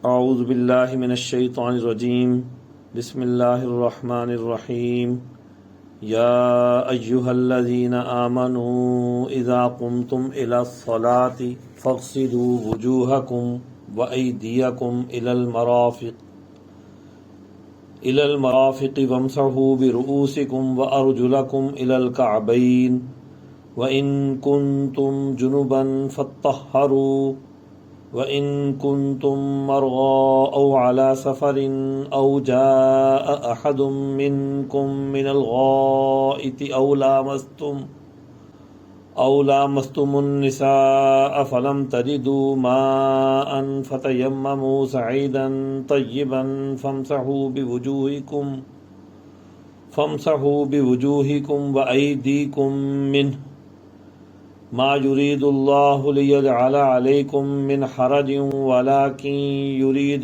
اعوذ باللہ من الشیطان الرجیم بسم اللہ الرحمن الرحیم یا ایہا الذین آمنوا اذا قمتم الى الصلاة فاغسلوا وجوہکم وایدیکم الى المرافق وامسحوا برؤوسکم وارجلکم الى الکعبین وإن كنتم جنبا فاطهروا وإن كنتم مرضى أو على سفر أو جاء أحد منكم من الغائط أو لامستم النساء فلم تجدوا ماء فتيمموا صعيدا طيبا فامسحوا بوجوهكم وأيديكم منه ما يريد الله ليجعل عليكم من حرج ولكن يريد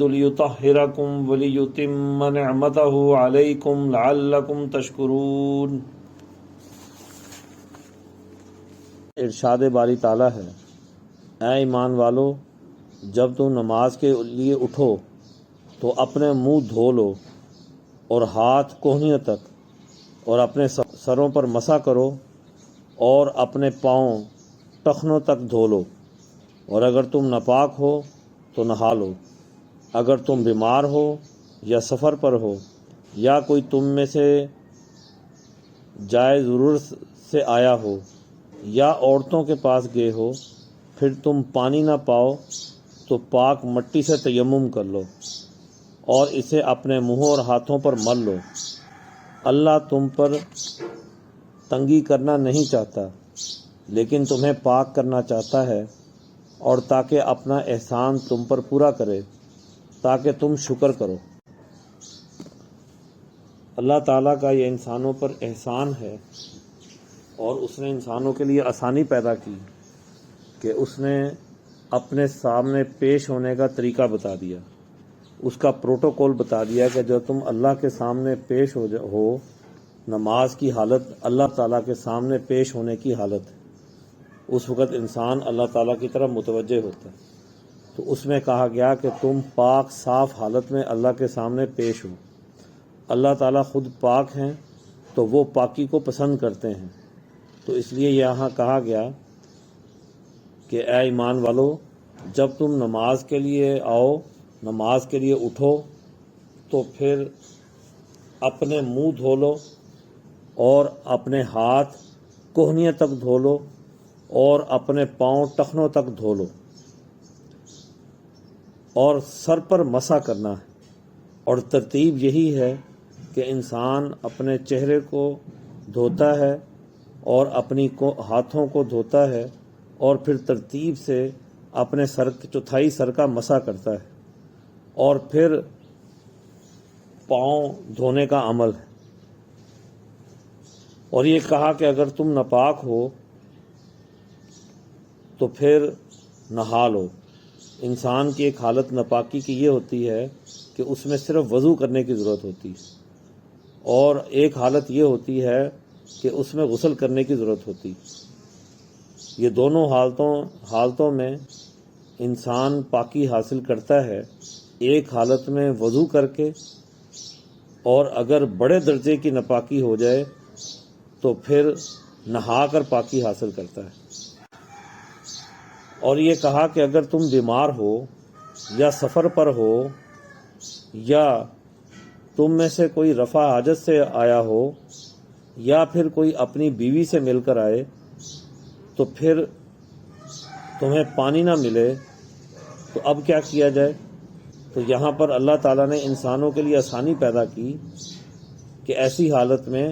ليطهركم وليتم نعمته عليكم لعلكم تشكرون۔ ارشاد باری تعالیٰ ہے، اے ایمان والو، جب تم نماز کے لیے اٹھو تو اپنے منہ دھو لو اور ہاتھ کوہنیوں تک اور اپنے سروں پر مسح کرو اور اپنے پاؤں ٹخنوں تک دھو لو، اور اگر تم ناپاک ہو تو نہا لو۔ اگر تم بیمار ہو یا سفر پر ہو یا کوئی تم میں سے جائے ضرورت سے آیا ہو یا عورتوں کے پاس گئے ہو، پھر تم پانی نہ پاؤ تو پاک مٹی سے تیمم کر لو اور اسے اپنے منہوں اور ہاتھوں پر مل لو۔ اللہ تم پر تنگی کرنا نہیں چاہتا، لیکن تمہیں پاک کرنا چاہتا ہے، اور تاکہ اپنا احسان تم پر پورا کرے، تاکہ تم شکر کرو۔ اللہ تعالیٰ کا یہ انسانوں پر احسان ہے، اور اس نے انسانوں کے لیے آسانی پیدا کی کہ اس نے اپنے سامنے پیش ہونے کا طریقہ بتا دیا، اس کا پروٹوکول بتا دیا کہ جب تم اللہ کے سامنے پیش ہو نماز کی حالت، اللہ تعالیٰ کے سامنے پیش ہونے کی حالت، اس وقت انسان اللہ تعالیٰ کی طرف متوجہ ہوتا ہے۔ تو اس میں کہا گیا کہ تم پاک صاف حالت میں اللہ کے سامنے پیش ہو۔ اللہ تعالیٰ خود پاک ہیں تو وہ پاکی کو پسند کرتے ہیں، تو اس لیے یہاں کہا گیا کہ اے ایمان والو، جب تم نماز کے لیے آؤ، نماز کے لیے اٹھو تو پھر اپنے منہ دھو لو اور اپنے ہاتھ کوہنیوں تک دھو لو اور اپنے پاؤں ٹخنوں تک دھو لو، اور سر پر مسح کرنا ہے۔ اور ترتیب یہی ہے کہ انسان اپنے چہرے کو دھوتا ہے اور اپنی ہاتھوں کو دھوتا ہے، اور پھر ترتیب سے اپنے چوتھائی سر کا مسح کرتا ہے، اور پھر پاؤں دھونے کا عمل ہے۔ اور یہ کہا کہ اگر تم ناپاک ہو تو پھر نہا لو۔ انسان کی ایک حالت ناپاکی کی یہ ہوتی ہے کہ اس میں صرف وضو کرنے کی ضرورت ہوتی ہے، اور ایک حالت یہ ہوتی ہے کہ اس میں غسل کرنے کی ضرورت ہوتی ہے۔ یہ دونوں حالتوں میں انسان پاکی حاصل کرتا ہے، ایک حالت میں وضو کر کے، اور اگر بڑے درجے کی ناپاکی ہو جائے تو پھر نہا کر پاکی حاصل کرتا ہے۔ اور یہ کہا کہ اگر تم بیمار ہو یا سفر پر ہو یا تم میں سے کوئی رفع حاجت سے آیا ہو یا پھر کوئی اپنی بیوی سے مل کر آئے، تو پھر تمہیں پانی نہ ملے تو اب کیا کیا جائے؟ تو یہاں پر اللہ تعالیٰ نے انسانوں کے لیے آسانی پیدا کی کہ ایسی حالت میں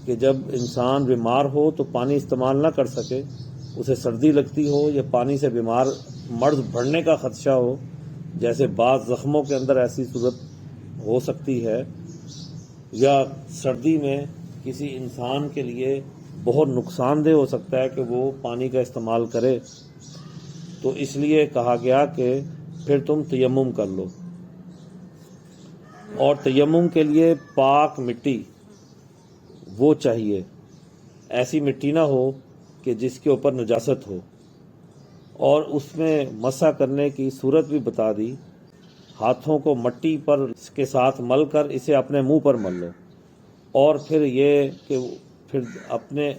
کہ جب انسان بیمار ہو تو پانی استعمال نہ کر سکے، اسے سردی لگتی ہو یا پانی سے بیمار مرض بڑھنے کا خدشہ ہو، جیسے بعض زخموں کے اندر ایسی صورت ہو سکتی ہے، یا سردی میں کسی انسان کے لیے بہت نقصان دہ ہو سکتا ہے کہ وہ پانی کا استعمال کرے، تو اس لیے کہا گیا کہ پھر تم تیمم کر لو، اور تیمم کے لیے پاک مٹی وہ چاہیے، ایسی مٹی نہ ہو کہ جس کے اوپر نجاست ہو، اور اس میں مسح کرنے کی صورت بھی بتا دی. ہاتھوں کو مٹی پر کے ساتھ مل کر اسے اپنے منہ پر مل لو، اور پھر یہ کہ پھر اپنے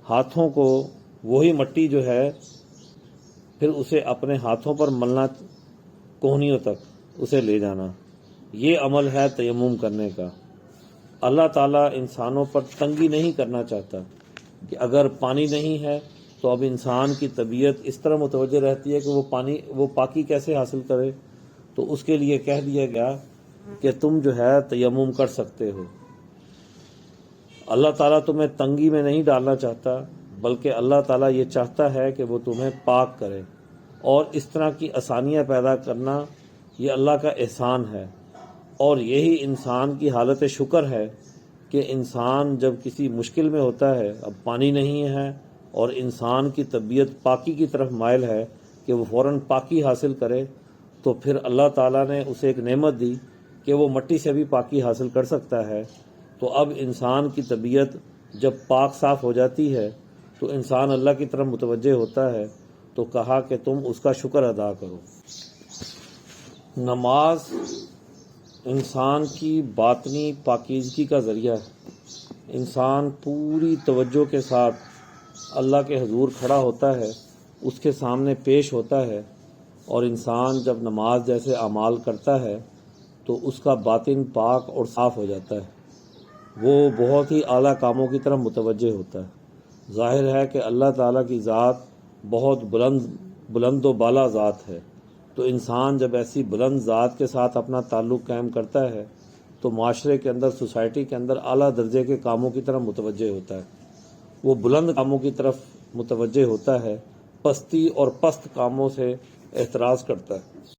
ہاتھوں کو وہی مٹی جو ہے پھر اسے اپنے ہاتھوں پر ملنا، کوہنیوں تک اسے لے جانا. یہ عمل ہے تیمم کرنے کا. اللہ تعالیٰ انسانوں پر تنگی نہیں کرنا چاہتا کہ اگر پانی نہیں ہے تو اب انسان کی طبیعت اس طرح متوجہ رہتی ہے کہ وہ پاکی کیسے حاصل کرے. تو اس کے لیے کہہ دیا گیا کہ تم جو ہے تیمم کر سکتے ہو. اللہ تعالیٰ تمہیں تنگی میں نہیں ڈالنا چاہتا، بلکہ اللہ تعالیٰ یہ چاہتا ہے کہ وہ تمہیں پاک کرے. اور اس طرح کی آسانیاں پیدا کرنا یہ اللہ کا احسان ہے. اور یہی انسان کی حالت شکر ہے کہ انسان جب کسی مشکل میں ہوتا ہے، اب پانی نہیں ہے اور انسان کی طبیعت پاکی کی طرف مائل ہے کہ وہ فوراً پاکی حاصل کرے، تو پھر اللہ تعالیٰ نے اسے ایک نعمت دی کہ وہ مٹی سے بھی پاکی حاصل کر سکتا ہے. تو اب انسان کی طبیعت جب پاک صاف ہو جاتی ہے تو انسان اللہ کی طرف متوجہ ہوتا ہے. تو کہا کہ تم اس کا شکر ادا کرو. نماز انسان کی باطنی پاکیزگی کا ذریعہ ہے. انسان پوری توجہ کے ساتھ اللہ کے حضور کھڑا ہوتا ہے، اس کے سامنے پیش ہوتا ہے، اور انسان جب نماز جیسے اعمال کرتا ہے تو اس کا باطن پاک اور صاف ہو جاتا ہے. وہ بہت ہی اعلیٰ کاموں کی طرف متوجہ ہوتا ہے. ظاہر ہے کہ اللہ تعالیٰ کی ذات بہت بلند و بالا ذات ہے. تو انسان جب ایسی بلند ذات کے ساتھ اپنا تعلق قائم کرتا ہے تو معاشرے کے اندر، سوسائٹی کے اندر اعلیٰ درجے کے کاموں کی طرف متوجہ ہوتا ہے. وہ بلند کاموں کی طرف متوجہ ہوتا ہے، پستی اور پست کاموں سے احتراز کرتا ہے.